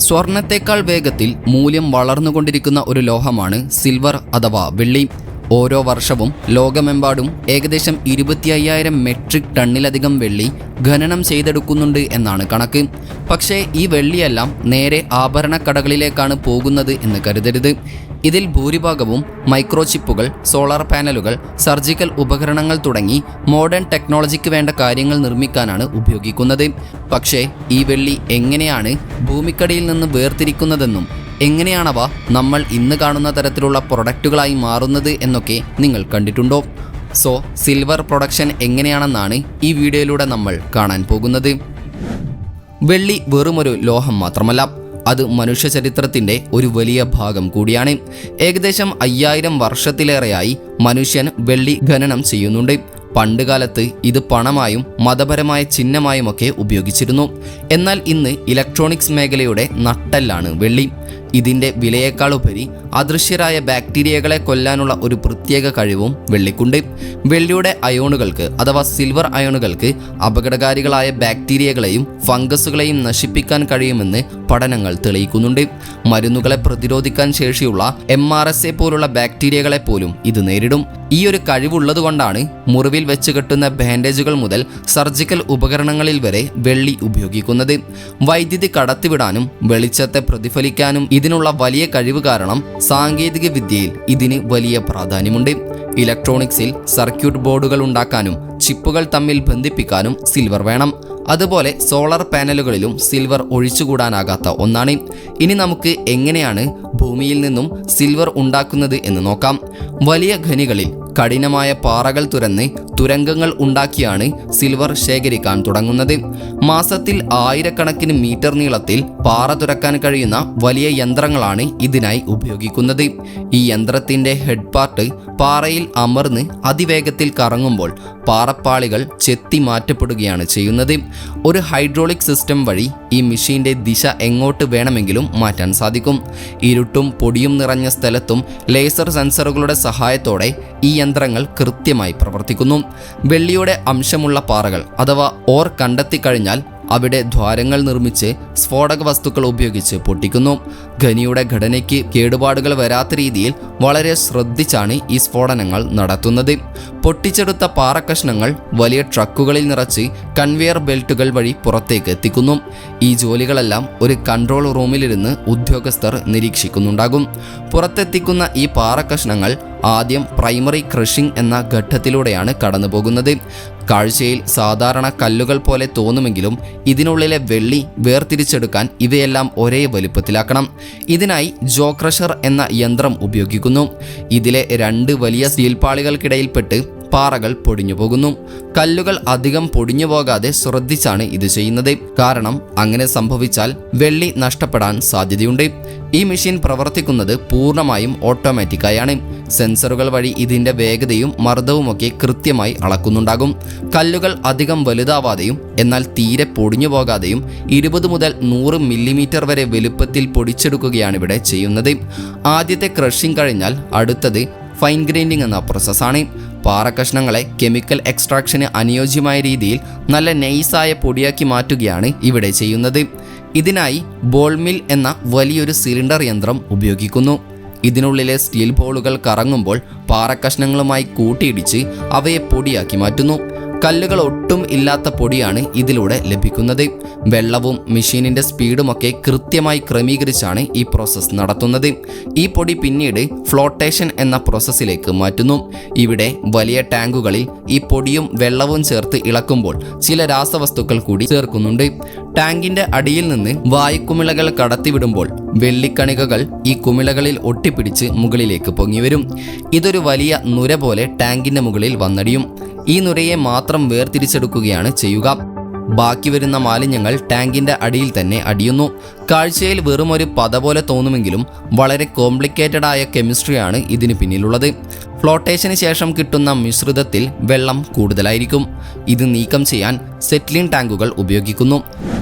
സ്വർണത്തേക്കാൾ വേഗത്തിൽ മൂല്യം വളർന്നുകൊണ്ടിരിക്കുന്ന ഒരു ലോഹമാണ് സിൽവർ അഥവാ വെള്ളി. ഓരോ വർഷവും ലോകമെമ്പാടും ഏകദേശം 25,000 മെട്രിക് ടണ്ണിലധികം വെള്ളി ഖനനം ചെയ്തെടുക്കുന്നുണ്ട് എന്നാണ് കണക്ക്. പക്ഷേ ഈ വെള്ളിയെല്ലാം നേരെ ആഭരണക്കടകളിലേക്കാണ് പോകുന്നത് എന്ന് കരുതരുത്. ഇതിൽ ഭൂരിഭാഗവും മൈക്രോചിപ്പുകൾ, സോളാർ പാനലുകൾ, സർജിക്കൽ ഉപകരണങ്ങൾ തുടങ്ങി മോഡേൺ ടെക്നോളജിക്ക് വേണ്ട കാര്യങ്ങൾ നിർമ്മിക്കാനാണ് ഉപയോഗിക്കുന്നത്. പക്ഷേ ഈ വെള്ളി എങ്ങനെയാണ് ഭൂമിക്കടിയിൽ നിന്ന് വേർതിരിക്കുന്നതെന്നും എങ്ങനെയാണവ നമ്മൾ ഇന്ന് കാണുന്ന തരത്തിലുള്ള പ്രൊഡക്റ്റുകളായി മാറുന്നത് എന്നൊക്കെ നിങ്ങൾ കണ്ടിട്ടുണ്ടോ? സോ സിൽവർ പ്രൊഡക്ഷൻ എങ്ങനെയാണെന്നാണ് ഈ വീഡിയോയിലൂടെ നമ്മൾ കാണാൻ പോകുന്നത്. വെള്ളി വെറുമൊരു ലോഹം മാത്രമല്ല, അത് മനുഷ്യ ചരിത്രത്തിൻ്റെ ഒരു വലിയ ഭാഗം കൂടിയാണ്. ഏകദേശം 5000 വർഷത്തിലേറെയായി മനുഷ്യൻ വെള്ളി ഖനനം ചെയ്യുന്നുണ്ട്. പണ്ടുകാലത്ത് ഇത് പണമായും മതപരമായ ചിഹ്നമായുമൊക്കെ ഉപയോഗിച്ചിരുന്നു. എന്നാൽ ഇന്ന് ഇലക്ട്രോണിക്സ് മേഖലയുടെ നട്ടെല്ലാണ് വെള്ളി. ഇതിൻ്റെ വിലയേക്കാളുപരി അദൃശ്യരായ ബാക്ടീരിയകളെ കൊല്ലാനുള്ള ഒരു പ്രത്യേക കഴിവും വെള്ളിക്കുണ്ട്. വെള്ളിയുടെ അയോണുകൾക്ക് അഥവാ സിൽവർ അയോണുകൾക്ക് അപകടകാരികളായ ബാക്ടീരിയകളെയും ഫംഗസുകളെയും നശിപ്പിക്കാൻ കഴിയുമെന്ന് പഠനങ്ങൾ തെളിയിക്കുന്നുണ്ട്. മരുന്നുകളെ പ്രതിരോധിക്കാൻ ശേഷിയുള്ള MRSA പോലുള്ള ബാക്ടീരിയകളെ പോലും ഇത് നേരിടും. ഈ ഒരു കഴിവുള്ളതുകൊണ്ടാണ് മുറിവിൽ വെച്ച് കെട്ടുന്ന ബാൻഡേജുകൾ മുതൽ സർജിക്കൽ ഉപകരണങ്ങളിൽ വരെ വെള്ളി ഉപയോഗിക്കുന്നത്. വൈദ്യുതി കടത്തിവിടാനും വെളിച്ചത്തെ പ്രതിഫലിക്കാനും ഇതിനുള്ള വലിയ കഴിവ് കാരണം സാങ്കേതിക വിദ്യയിൽ ഇതിന് വലിയ പ്രാധാന്യമുണ്ട്. ഇലക്ട്രോണിക്സിൽ സർക്യൂട്ട് ബോർഡുകൾ ഉണ്ടാക്കാനും ചിപ്പുകൾ തമ്മിൽ ബന്ധിപ്പിക്കാനും സിൽവർ വേണം. അതുപോലെ സോളാർ പാനലുകളിലും സിൽവർ ഒഴിച്ചുകൂടാനാകാത്ത ഒന്നാണ്. ഇനി നമുക്ക് എങ്ങനെയാണ് ഭൂമിയിൽ നിന്നും സിൽവർ ഉണ്ടാക്കുന്നത് എന്ന് നോക്കാം. വലിയ ഖനികളിൽ കഠിനമായ പാറകൾ തുരന്ന് തുരങ്കങ്ങൾ ഉണ്ടാക്കിയാണ് സിൽവർ ശേഖരിക്കാൻ തുടങ്ങുന്നത്. മാസത്തിൽ 1000കണക്കിന് മീറ്റർ നീളത്തിൽ പാറ തുരക്കാൻ കഴിയുന്ന വലിയ യന്ത്രങ്ങളാണ് ഇതിനായി ഉപയോഗിക്കുന്നത്. ഈ യന്ത്രത്തിൻ്റെ ഹെഡ് പാർട്ട് പാറയിൽ അമർന്ന് അതിവേഗത്തിൽ കറങ്ങുമ്പോൾ പാറപ്പാളികൾ ചെത്തി മാറ്റപ്പെടുകയാണ് ചെയ്യുന്നത്. ഒരു ഹൈഡ്രോളിക് സിസ്റ്റം വഴി ഈ മെഷീൻ്റെ ദിശ എങ്ങോട്ട് വേണമെങ്കിലും മാറ്റാൻ സാധിക്കും. ഇരുട്ടും പൊടിയും നിറഞ്ഞ സ്ഥലത്തും ലേസർ സെൻസറുകളുടെ സഹായത്തോടെ ഈ യന്ത്രങ്ങൾ കൃത്യമായി പ്രവർത്തിക്കുന്നു. വെള്ളിയുടെ അംശമുള്ള പാറകൾ അഥവാ ഓർ കണ്ടെത്തിക്കഴിഞ്ഞാൽ അവിടെ ദ്വാരങ്ങൾ നിർമ്മിച്ച് സ്ഫോടക വസ്തുക്കൾ ഉപയോഗിച്ച് പൊട്ടിക്കുന്നു. ഖനിയുടെ ഘടനയ്ക്ക് കേടുപാടുകൾ വരാത്ത രീതിയിൽ വളരെ ശ്രദ്ധിച്ചാണ് ഈ സ്ഫോടനങ്ങൾ നടത്തുന്നത്. പൊട്ടിച്ചെടുത്ത പാറക്കഷ്ണങ്ങൾ വലിയ ട്രക്കുകളിൽ നിറച്ച് കൺവെയർ ബെൽറ്റുകൾ വഴി പുറത്തേക്ക് എത്തിക്കുന്നു. ഈ ജോലികളെല്ലാം ഒരു കൺട്രോൾ റൂമിലിരുന്ന് ഉദ്യോഗസ്ഥർ നിരീക്ഷിക്കുന്നുണ്ടാകും. പുറത്തെത്തിക്കുന്ന ഈ പാറക്കഷ്ണങ്ങൾ ആദ്യം പ്രൈമറി ക്രഷിംഗ് എന്ന ഘട്ടത്തിലൂടെയാണ് കടന്നു പോകുന്നത്. കാഴ്ചയിൽ സാധാരണ കല്ലുകൾ പോലെ തോന്നുമെങ്കിലും ഇതിനുള്ളിലെ വെള്ളി വേർതിരിച്ചെടുക്കാൻ ഇവയെല്ലാം ഒരേ വലുപ്പത്തിലാക്കണം. ഇതിനായി ജോ ക്രഷർ എന്ന യന്ത്രം ഉപയോഗിക്കുന്നു. ഇതിലെ 2 വലിയ സ്റ്റീൽ പാളികൾക്കിടയിൽപ്പെട്ട് പാറകൾ പൊടിഞ്ഞു പോകുന്നു. കല്ലുകൾ അധികം പൊടിഞ്ഞു പോകാതെ ശ്രദ്ധിച്ചാണ് ഇത് ചെയ്യുന്നത്. കാരണം അങ്ങനെ സംഭവിച്ചാൽ വെള്ളി നഷ്ടപ്പെടാൻ സാധ്യതയുണ്ട്. ഈ മെഷീൻ പ്രവർത്തിക്കുന്നത് പൂർണ്ണമായും ഓട്ടോമാറ്റിക്കായാണ്. സെൻസറുകൾ വഴി ഇതിൻ്റെ വേഗതയും മർദ്ദവുമൊക്കെ കൃത്യമായി അളക്കുന്നുണ്ടാകും. കല്ലുകൾ അധികം വലുതാവാതെയും എന്നാൽ തീരെ പൊടിഞ്ഞു പോകാതെയും 20 മുതൽ 100 മില്ലിമീറ്റർ വരെ വലുപ്പത്തിൽ പൊടിച്ചെടുക്കുകയാണ് ഇവിടെ ചെയ്യുന്നത്. ആദ്യത്തെ ക്രഷിംഗ് കഴിഞ്ഞാൽ അടുത്തത് ഫൈൻ ഗ്രൈൻഡിംഗ് എന്ന പ്രോസസ്സാണ്. പാറക്കഷ്ണങ്ങളെ കെമിക്കൽ എക്സ്ട്രാക്ഷന് അനുയോജ്യമായ രീതിയിൽ നല്ല നൈസായ പൊടിയാക്കി മാറ്റുകയാണ് ഇവിടെ ചെയ്യുന്നത്. ഇതിനായി ബോൾ മിൽ എന്ന വലിയൊരു സിലിണ്ടർ യന്ത്രം ഉപയോഗിക്കുന്നു. ഇതിനുള്ളിലെ സ്റ്റീൽ ബോളുകൾ കറങ്ങുമ്പോൾ പാറക്കഷ്ണങ്ങളുമായി കൂട്ടിയിടിച്ച് അവയെ പൊടിയാക്കി മാറ്റുന്നു. കല്ലുകൾ ഒട്ടും ഇല്ലാത്ത പൊടിയാണ് ഇതിലൂടെ ലഭിക്കുന്നത്. വെള്ളവും മെഷീനിൻ്റെ സ്പീഡുമൊക്കെ കൃത്യമായി ക്രമീകരിച്ചാണ് ഈ പ്രോസസ്സ് നടത്തുന്നത്. ഈ പൊടി പിന്നീട് ഫ്ലോട്ടേഷൻ എന്ന പ്രോസസ്സിലേക്ക് മാറ്റുന്നു. ഇവിടെ വലിയ ടാങ്കുകളിൽ ഈ പൊടിയും വെള്ളവും ചേർത്ത് ഇളക്കുമ്പോൾ ചില രാസവസ്തുക്കൾ കൂടി ചേർക്കുന്നുണ്ട്. ടാങ്കിൻ്റെ അടിയിൽ നിന്ന് വായുക്കുമിളകൾ കടത്തിവിടുമ്പോൾ വെള്ളിക്കണികകൾ ഈ കുമിളകളിൽ ഒട്ടിപ്പിടിച്ച് മുകളിലേക്ക് പൊങ്ങിവരും. ഇതൊരു വലിയ നുര പോലെ ടാങ്കിൻ്റെ മുകളിൽ വന്നടിയും. ഈ നുരയെ മാത്രം വേർതിരിച്ചെടുക്കുകയാണ് ചെയ്യുക. ബാക്കി വരുന്ന മാലിന്യങ്ങൾ ടാങ്കിൻ്റെ അടിയിൽ തന്നെ അടിയുന്നു. കാഴ്ചയിൽ വെറുമൊരു പത പോലെ തോന്നുമെങ്കിലും വളരെ കോംപ്ലിക്കേറ്റഡ് ആയ കെമിസ്ട്രിയാണ് ഇതിന് പിന്നിലുള്ളത്. ഫ്ലോട്ടേഷന് ശേഷം കിട്ടുന്ന മിശ്രിതത്തിൽ വെള്ളം കൂടുതലായിരിക്കും. ഇത് നീക്കം ചെയ്യാൻ സെറ്റ്ലിൻ ടാങ്കുകൾ ഉപയോഗിക്കുന്നു.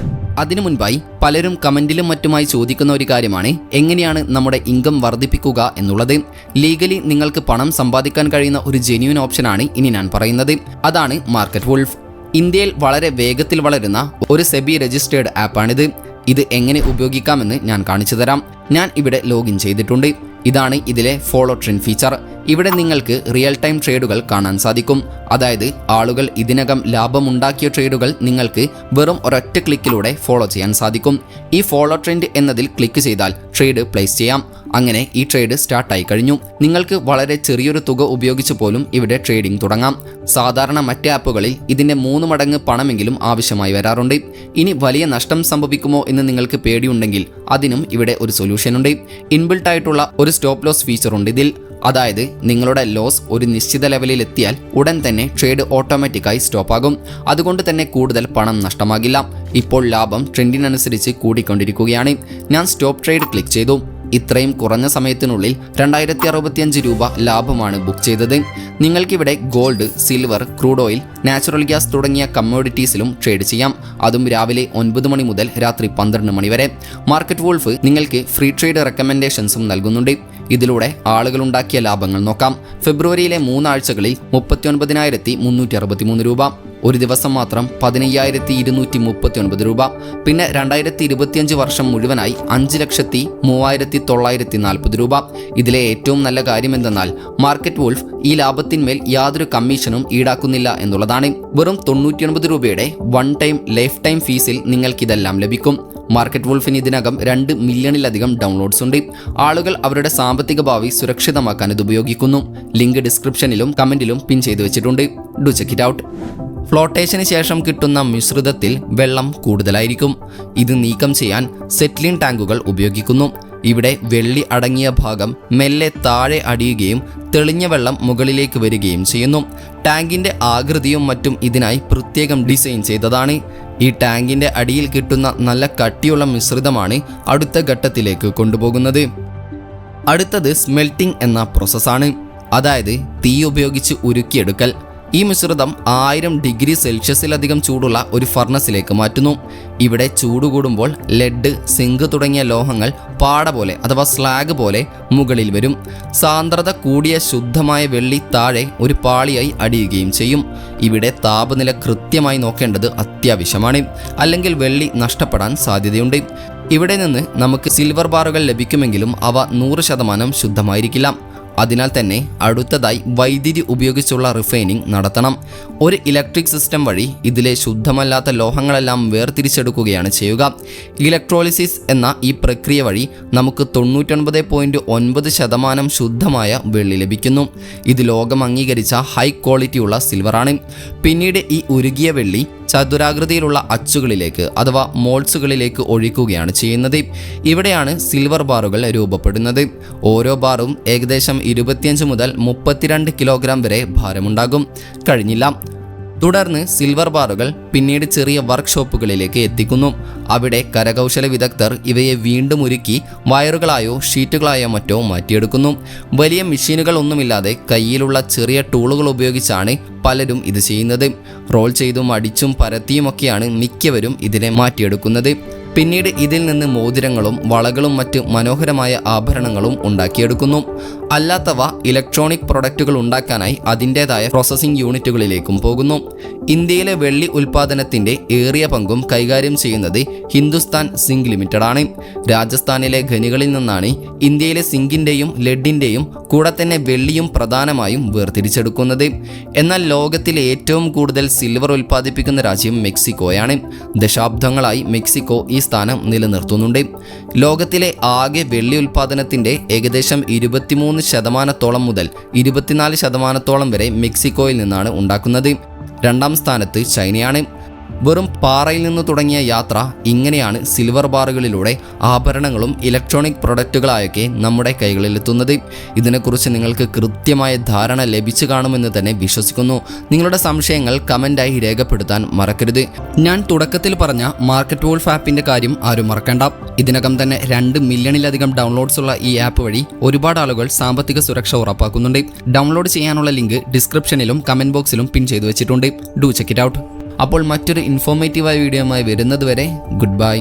അതിനു മുൻപായി പലരും കമൻറ്റിലും മറ്റുമായി ചോദിക്കുന്ന ഒരു കാര്യമാണ് എങ്ങനെയാണ് നമ്മുടെ ഇൻകം വർദ്ധിപ്പിക്കുക എന്നുള്ളത്. ലീഗലി നിങ്ങൾക്ക് പണം സമ്പാദിക്കാൻ കഴിയുന്ന ഒരു ജെന്യൂൻ ഓപ്ഷനാണ് ഇനി ഞാൻ പറയുന്നത്. അതാണ് മാർക്കറ്റ് വുൾഫ്. ഇന്ത്യയിൽ വളരെ വേഗത്തിൽ വളരുന്ന ഒരു സെബി രജിസ്റ്റേർഡ് ആപ്പാണിത്. ഇത് എങ്ങനെ ഉപയോഗിക്കാമെന്ന് ഞാൻ കാണിച്ചു തരാം. ഞാൻ ഇവിടെ ലോഗിൻ ചെയ്തിട്ടുണ്ട്. ഇതാണ് ഇതിലെ ഫോളോ ട്രെൻഡ് ഫീച്ചർ. ഇവിടെ നിങ്ങൾക്ക് റിയൽ ടൈം ട്രേഡുകൾ കാണാൻ സാധിക്കും. അതായത് ആളുകൾ ഇതിനകം ലാഭമുണ്ടാക്കിയ ട്രേഡുകൾ നിങ്ങൾക്ക് വെറും ഒരൊറ്റ ക്ലിക്കിലൂടെ ഫോളോ ചെയ്യാൻ സാധിക്കും. ഈ ഫോളോ ട്രെൻഡ് എന്നതിൽ ക്ലിക്ക് ചെയ്താൽ ട്രേഡ് പ്ലേസ് ചെയ്യാം. അങ്ങനെ ഈ ട്രേഡ് സ്റ്റാർട്ടായി കഴിഞ്ഞു. നിങ്ങൾക്ക് വളരെ ചെറിയൊരു തുക ഉപയോഗിച്ച് പോലും ഇവിടെ ട്രേഡിംഗ് തുടങ്ങാം. സാധാരണ മറ്റ് ആപ്പുകളിൽ ഇതിൻ്റെ 3 മടങ്ങ് പണമെങ്കിലും ആവശ്യമായി വരാറുണ്ട്. ഇനി വലിയ നഷ്ടം സംഭവിക്കുമോ എന്ന് നിങ്ങൾക്ക് പേടിയുണ്ടെങ്കിൽ അതിനും ഇവിടെ ഒരു സൊല്യൂഷൻ ഉണ്ട്. ഇൻബിൽട്ട് ആയിട്ടുള്ള ഒരു സ്റ്റോപ്പ് ലോസ് ഫീച്ചർ ഉണ്ട് ഇതിൽ. അതായത് നിങ്ങളുടെ ലോസ് ഒരു നിശ്ചിത ലെവലിൽ എത്തിയാൽ ഉടൻ തന്നെ ട്രേഡ് ഓട്ടോമാറ്റിക്കായി സ്റ്റോപ്പ് ആകും. അതുകൊണ്ട് തന്നെ കൂടുതൽ പണം നഷ്ടമാകില്ല. ഇപ്പോൾ ലാഭം ട്രെൻഡിനനുസരിച്ച് കൂടിക്കൊണ്ടിരിക്കുകയാണ്. ഞാൻ സ്റ്റോപ്പ് ട്രേഡ് ക്ലിക്ക് ചെയ്തു. ഇത്രയും കുറഞ്ഞ സമയത്തിനുള്ളിൽ 2065 രൂപ ലാഭമാണ് ബുക്ക് ചെയ്തത്. നിങ്ങൾക്കിവിടെ gold, silver, crude oil, natural gas തുടങ്ങിയ കമ്മോഡിറ്റീസിലും ട്രേഡ് ചെയ്യാം. അതും രാവിലെ 9 മണി മുതൽ രാത്രി 12 മണി വരെ. മാർക്കറ്റ് വൂൾഫ് നിങ്ങൾക്ക് ഫ്രീ ട്രേഡ് റെക്കമെൻഡേഷൻസും നൽകുന്നുണ്ട്. ഇതിലൂടെ ആളുകളുണ്ടാക്കിയ ലാഭങ്ങൾ നോക്കാം. ഫെബ്രുവരിയിലെ 3 ആഴ്ചകളിൽ 39,363 രൂപ, ഒരു ദിവസം മാത്രം 15,239 രൂപ. പിന്നെ 2025 വർഷം മുഴുവനായി 5,03,940 രൂപ. ഇതിലെ ഏറ്റവും നല്ല കാര്യം എന്തെന്നാൽ മാർക്കറ്റ് വൂൾഫ് ഈ ലാഭത്തിന്മേൽ യാതൊരു കമ്മീഷനും ഈടാക്കുന്നില്ല എന്നുള്ളതാണ്. വെറും 99 രൂപയുടെ വൺ ടൈം ലൈഫ് ടൈം ഫീസിൽ നിങ്ങൾക്കിതെല്ലാം ലഭിക്കും. മാർക്കറ്റ് വൂൾഫിന് ഇതിനകം 2 മില്യണിലധികം ഡൗൺലോഡ്സ് ഉണ്ട്. ആളുകൾ അവരുടെ സാമ്പത്തിക ഭാവി സുരക്ഷിതമാക്കാൻ ഇത് ഉപയോഗിക്കുന്നു. ലിങ്ക് ഡിസ്ക്രിപ്ഷനിലും കമന്റിലും പിൻ ചെയ്തു വെച്ചിട്ടുണ്ട്. Do check it out. ഫ്ലോട്ടേഷന് ശേഷം കിട്ടുന്ന മിശ്രിതത്തിൽ വെള്ളം കൂടുതലായിരിക്കും. ഇത് നീക്കം ചെയ്യാൻ സെറ്റ്ലിൻ ടാങ്കുകൾ ഉപയോഗിക്കുന്നു. ഇവിടെ വെള്ളി അടങ്ങിയ ഭാഗം മെല്ലെ താഴെ അടിയുകയും തെളിഞ്ഞ വെള്ളം മുകളിലേക്ക് വരികയും ചെയ്യുന്നു. ടാങ്കിന്റെ ആകൃതിയും മറ്റും ഇതിനായി പ്രത്യേകം ഡിസൈൻ ചെയ്തതാണ്. ഈ ടാങ്കിന്റെ അടിയിൽ കിട്ടുന്ന നല്ല കട്ടിയുള്ള മിശ്രിതമാണ് അടുത്ത ഘട്ടത്തിലേക്ക് കൊണ്ടുപോകുന്നത്. അടുത്തത് സ്മെൽറ്റിംഗ് എന്ന പ്രോസസ്സാണ്. അതായത് തീ ഉപയോഗിച്ച് ഉരുക്കിയെടുക്കൽ. ഈ മിശ്രിതം 1000 ഡിഗ്രി സെൽഷ്യസിലധികം ചൂടുള്ള ഒരു ഫർണസിലേക്ക് മാറ്റുന്നു. ഇവിടെ ചൂട് കൂടുമ്പോൾ ലെഡ്, സിങ്ക് തുടങ്ങിയ ലോഹങ്ങൾ പാട പോലെ അഥവാ സ്ലാഗ് പോലെ മുകളിൽ വരും. സാന്ദ്രത കൂടിയ ശുദ്ധമായ വെള്ളി താഴെ ഒരു പാളിയായി അടിയുകയും ചെയ്യും. ഇവിടെ താപനില കൃത്യമായി നോക്കേണ്ടത് അത്യാവശ്യമാണ്, അല്ലെങ്കിൽ വെള്ളി നഷ്ടപ്പെടാൻ സാധ്യതയുണ്ട്. ഇവിടെ നിന്ന് നമുക്ക് സിൽവർ ബാറുകൾ ലഭിക്കുമെങ്കിലും അവ 100% ശുദ്ധമായിരിക്കില്ല. അതിനാൽ തന്നെ അടുത്തതായി വൈദ്യുതി ഉപയോഗിച്ചുള്ള റിഫൈനിങ് നടത്തണം. ഒരു ഇലക്ട്രിക് സിസ്റ്റം വഴി ഇതിലെ ശുദ്ധമല്ലാത്ത ലോഹങ്ങളെല്ലാം വേർതിരിച്ചെടുക്കുകയാണ് ചെയ്യുക. ഇലക്ട്രോളിസിസ് എന്ന ഈ പ്രക്രിയ വഴി നമുക്ക് 99.9% ശുദ്ധമായ വെള്ളി ലഭിക്കുന്നു. ഇത് ലോകം അംഗീകരിച്ച ഹൈ ക്വാളിറ്റിയുള്ള സിൽവറാണ്. പിന്നീട് ഈ ഉരുകിയ വെള്ളി ചതുരാകൃതിയിലുള്ള അച്ചുകളിലേക്ക് അഥവാ മോൾസുകളിലേക്ക് ഒഴിക്കുകയാണ് ചെയ്യുന്നത്. ഇവിടെയാണ് സിൽവർ ബാറുകൾ രൂപപ്പെടുന്നത്. ഓരോ ബാറും ഏകദേശം 25 മുതൽ 32 കിലോഗ്രാം വരെ ഭാരമുണ്ടാകും. കഴിഞ്ഞില്ല. തുടർന്ന് സിൽവർ ബാറുകൾ പിന്നീട് ചെറിയ വർക്ക്ഷോപ്പുകളിലേക്ക് എത്തിക്കുന്നു. അവിടെ കരകൗശല വിദഗ്ധർ ഇവയെ വീണ്ടും ഉരുക്കി വയറുകളായോ ഷീറ്റുകളായോ മറ്റോ മാറ്റിയെടുക്കുന്നു. വലിയ മെഷീനുകളൊന്നുമില്ലാതെ കയ്യിലുള്ള ചെറിയ ടൂളുകൾ ഉപയോഗിച്ചാണ് പലരും ഇത് ചെയ്യുന്നത്. റോൾ ചെയ്തും അടിച്ചും പരത്തിയുമൊക്കെയാണ് മിക്കവരും ഇതിനെ മാറ്റിയെടുക്കുന്നത്. പിന്നീട് ഇതിൽ നിന്ന് മോതിരങ്ങളും വളകളും മറ്റ് മനോഹരമായ ആഭരണങ്ങളും ഉണ്ടാക്കിയെടുക്കുന്നു. അല്ലാത്തവ ഇലക്ട്രോണിക് പ്രൊഡക്റ്റുകൾ ഉണ്ടാക്കാനായി അതിൻ്റേതായ പ്രോസസ്സിംഗ് യൂണിറ്റുകളിലേക്കും പോകുന്നു. ഇന്ത്യയിലെ വെള്ളി ഉൽപ്പാദനത്തിൻ്റെ ഏറിയ പങ്കും കൈകാര്യം ചെയ്യുന്നത് ഹിന്ദുസ്ഥാൻ സിങ്ക് ലിമിറ്റഡ് ആണ്. രാജസ്ഥാനിലെ ഖനികളിൽ നിന്നാണ് ഇന്ത്യയിലെ സിങ്കിൻ്റെയും ലെഡിൻ്റെയും കൂടെ തന്നെ വെള്ളിയും പ്രധാനമായും വേർതിരിച്ചെടുക്കുന്നത്. എന്നാൽ ലോകത്തിലെ ഏറ്റവും കൂടുതൽ സിൽവർ ഉൽപ്പാദിപ്പിക്കുന്ന രാജ്യം മെക്സിക്കോയാണ്. ദശാബ്ദങ്ങളായി മെക്സിക്കോ ഈ സ്ഥാനം നിലനിർത്തുന്നുണ്ട്. ലോകത്തിലെ ആകെ വെള്ളി ഉൽപ്പാദനത്തിൻ്റെ ഏകദേശം 23% മുതൽ 24% വരെ മെക്സിക്കോയിൽ നിന്നാണ് ഉണ്ടാക്കുന്നത്. 2ാം സ്ഥാനത്ത് ചൈനയാണ്. വെറും പാറയിൽ നിന്ന് തുടങ്ങിയ യാത്ര ഇങ്ങനെയാണ് സിൽവർ ബാറുകളിലൂടെ ആഭരണങ്ങളും ഇലക്ട്രോണിക് പ്രൊഡക്റ്റുകളായൊക്കെ നമ്മുടെ കൈകളിലെത്തുന്നത്. ഇതിനെക്കുറിച്ച് നിങ്ങൾക്ക് കൃത്യമായ ധാരണ ലഭിച്ചു കാണുമെന്ന് തന്നെ വിശ്വസിക്കുന്നു. നിങ്ങളുടെ സംശയങ്ങൾ കമൻ്റായി രേഖപ്പെടുത്താൻ മറക്കരുത്. ഞാൻ തുടക്കത്തിൽ പറഞ്ഞ മാർക്കറ്റ് വൂൾഫ് ആപ്പിൻ്റെ കാര്യം ആരും മറക്കണ്ട. ഇതിനകം തന്നെ 2 മില്യണിലധികം ഡൗൺലോഡ്സ് ഉള്ള ഈ ആപ്പ് വഴി ഒരുപാട് ആളുകൾ സാമ്പത്തിക സുരക്ഷ ഉറപ്പാക്കുന്നുണ്ട്. ഡൗൺലോഡ് ചെയ്യാനുള്ള ലിങ്ക് ഡിസ്ക്രിപ്ഷനിലും കമൻറ്റ് ബോക്സിലും പിൻ ചെയ്തു വെച്ചിട്ടുണ്ട്. Do check it out. അപ്പോൾ മറ്റൊരു ഇൻഫോർമേറ്റീവായ വീഡിയോയുമായി വരുന്നത് വരെ ഗുഡ് ബൈ.